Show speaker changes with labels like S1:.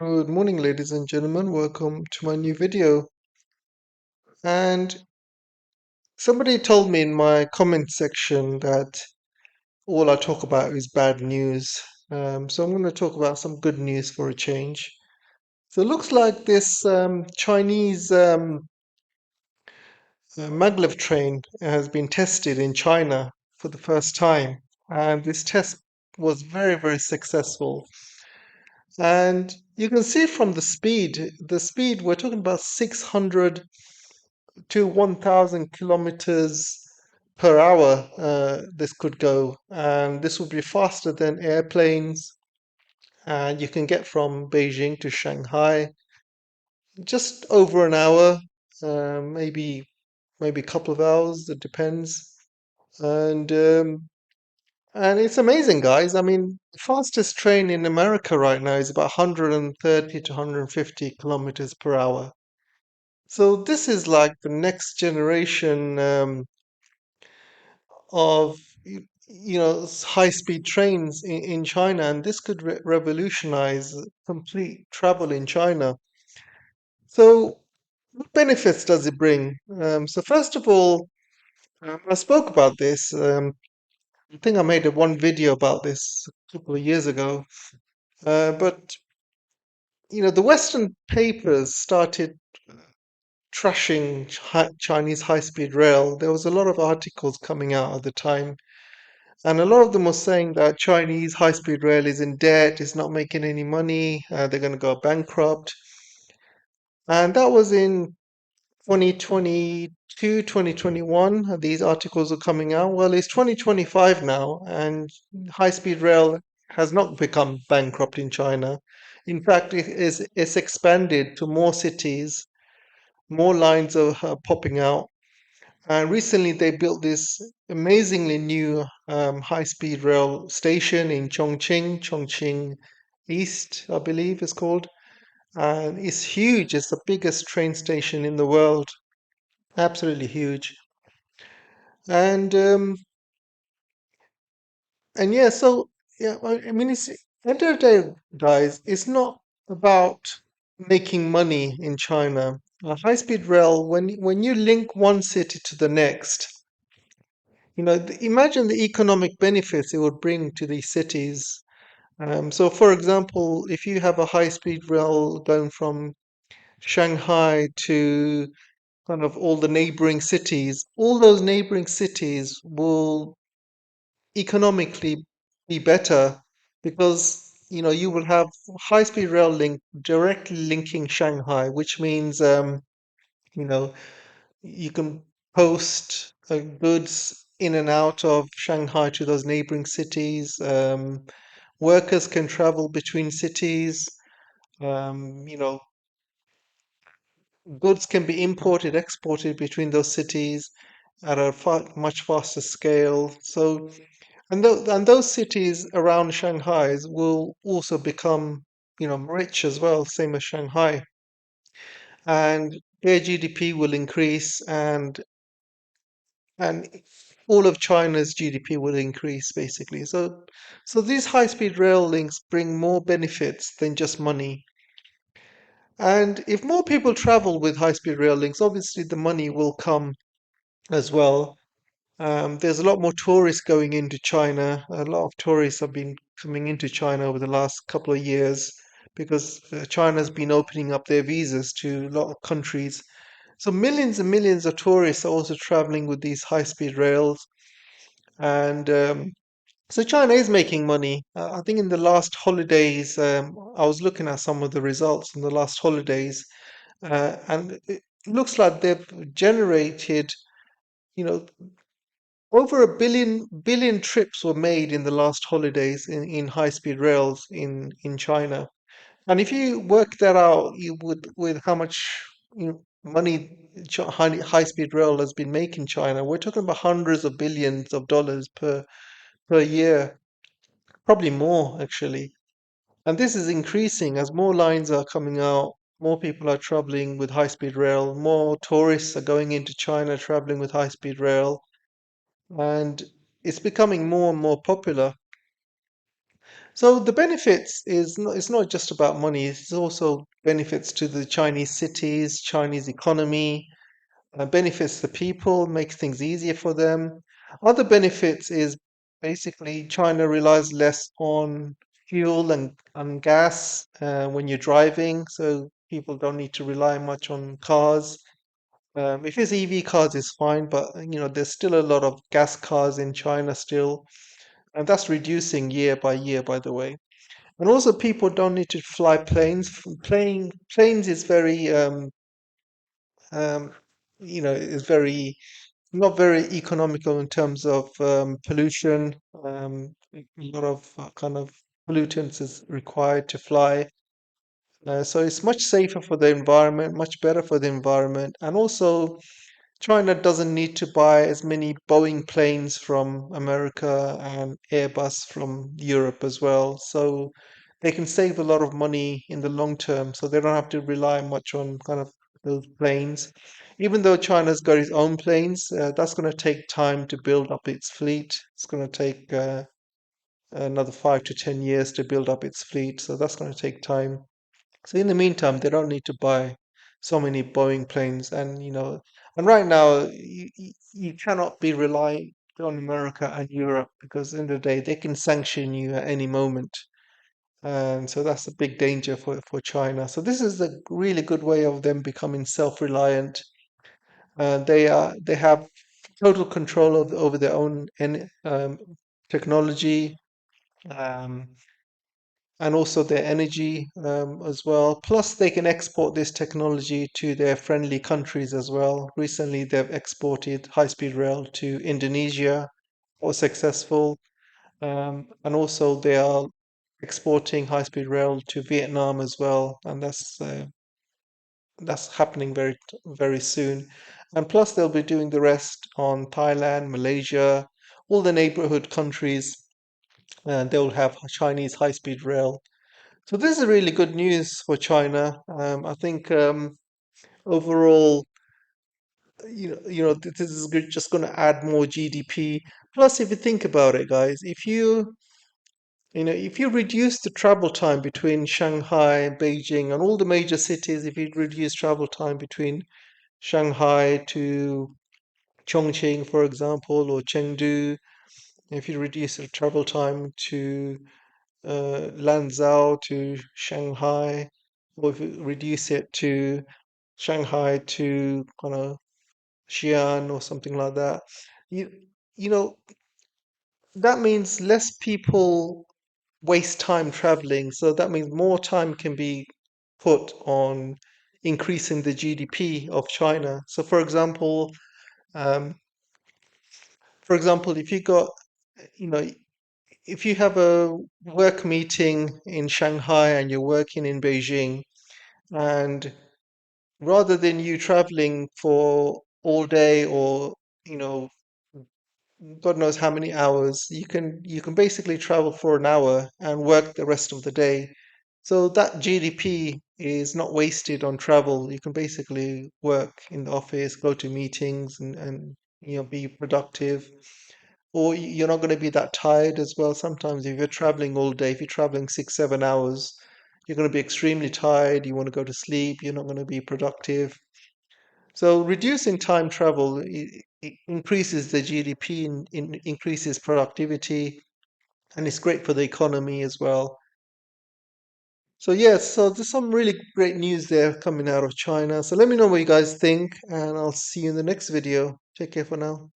S1: Good morning, ladies and gentlemen. Welcome to my new video. And somebody told me in my comment section that all I talk about is bad news. So I'm going to talk about some good news for a change. So it looks like this Chinese maglev train has been tested in China for the first time. And this test was very, very successful. And you can see from the speed, we're talking about 600 to 1,000 kilometers per hour this could go. And this would be faster than airplanes. And you can get from Beijing to Shanghai just over an hour, maybe a couple of hours. It depends. And and it's amazing, guys. I mean, the fastest train in America right now is about 130 to 150 kilometers per hour. So this is like the next generation of high speed trains in China, and this could revolutionize complete travel in China. So, what benefits does it bring? So, first of all, I spoke about this. I think I made one video about this a couple of years ago. But the Western papers started trashing Chinese high speed rail. There was a lot of articles coming out at the time. And a lot of them were saying that Chinese high-speed rail is in debt, is not making any money, they're going to go bankrupt. And that was in 2022, 2021. These articles are coming out. Well, it's 2025 now, and high-speed rail has not become bankrupt in China. In fact, it's expanded to more cities, more lines are popping out. And recently, they built this amazingly new high-speed rail station in Chongqing East, I believe it's called. And it's huge. It's the biggest train station in the world. Absolutely huge. And yeah, so yeah, I mean, it's end of the day, guys. It's not about making money in China. High-speed rail, when you link one city to the next. Imagine the economic benefits it would bring to these cities. So, for example, if you have a high-speed rail going from Shanghai to kind of all the neighboring cities, all those neighboring cities will economically be better because you will have high-speed rail link directly linking Shanghai, which means you know you can post goods in and out of Shanghai to those neighboring cities. Workers can travel between cities. Um, you know, Goods can be imported, exported between those cities at a much faster scale. So, and those cities around Shanghai will also become, rich as well, same as Shanghai, and their GDP will increase, and all of China's GDP will increase basically. So these high-speed rail links bring more benefits than just money. And if more people travel with high-speed rail links, obviously the money will come as well. There's a lot more tourists going into China. A lot of tourists have been coming into China over the last couple of years because China's been opening up their visas to a lot of countries. So millions and millions of tourists are also traveling with these high-speed rails. And so China is making money. I think in the last holidays, I was looking at some of the results in the last holidays, and it looks like they've generated, you know, over a billion trips were made in the last holidays in high-speed rails in China. And if you work that out, you would with how much money high-speed rail has been making China, we're talking about hundreds of billions of dollars per year. Probably more, actually. And this is increasing as more lines are coming out, more people are traveling with high-speed rail, more tourists are going into China traveling with high-speed rail, and it's becoming more and more popular. So the benefits is not, it's not just about money, it's also benefits to the Chinese cities, Chinese economy, benefits the people, makes things easier for them. Other benefits is basically China relies less on fuel and gas when you're driving, so people don't need to rely much on cars. If it's EV cars, it's fine, but there's still a lot of gas cars in China still, and that's reducing year by year, by the way. And also, people don't need to fly planes. Planes is very, um, is very not very economical in terms of pollution. A lot of kind of pollutants is required to fly. So it's much safer for the environment, much better for the environment. And also, China doesn't need to buy as many Boeing planes from America and Airbus from Europe as well. So they can save a lot of money in the long term. So they don't have to rely much on kind of those planes. Even though China's got its own planes, that's going to take time to build up its fleet. It's going to take another 5 to 10 years to build up its fleet. So that's going to take time. So in the meantime, they don't need to buy so many Boeing planes, and right now you cannot be relying on America and Europe because in the day they can sanction you at any moment, and so that's a big danger for China. So this is a really good way of them becoming self-reliant. They have total control over their own technology. Um, and also their energy as well. Plus, they can export this technology to their friendly countries as well. Recently, they've exported high-speed rail to Indonesia, was successful, and also they are exporting high-speed rail to Vietnam as well, and that's happening very soon. And plus, they'll be doing the rest on Thailand, Malaysia, all the neighborhood countries, and they'll have Chinese high-speed rail. So this is really good news for China. I think overall, this is just going to add more GDP. Plus, if you think about it, guys, if you reduce the travel time between Shanghai, Beijing, and all the major cities, if you reduce travel time between Shanghai to Chongqing, for example, or Chengdu, if you reduce the travel time to Lanzhou to Shanghai, or if you reduce it to Shanghai to kind of Xi'an or something like that, you you know that means less people waste time traveling. So that means more time can be put on increasing the GDP of China. So um, for example, if you got you know if you have a work meeting in Shanghai and you're working in Beijing, and rather than you traveling for all day or you know God knows how many hours, you can basically travel for an hour and work the rest of the day. So that GDP is not wasted on travel. You can basically work in the office, go to meetings, and be productive. Or you're not going to be that tired as well. Sometimes if you're traveling all day, if you're traveling 6, 7 hours, you're going to be extremely tired. You want to go to sleep. You're not going to be productive. So reducing time travel it increases the GDP and increases productivity, and it's great for the economy as well. So yes, so there's some really great news there coming out of China. So let me know what you guys think, and I'll see you in the next video. Take care for now.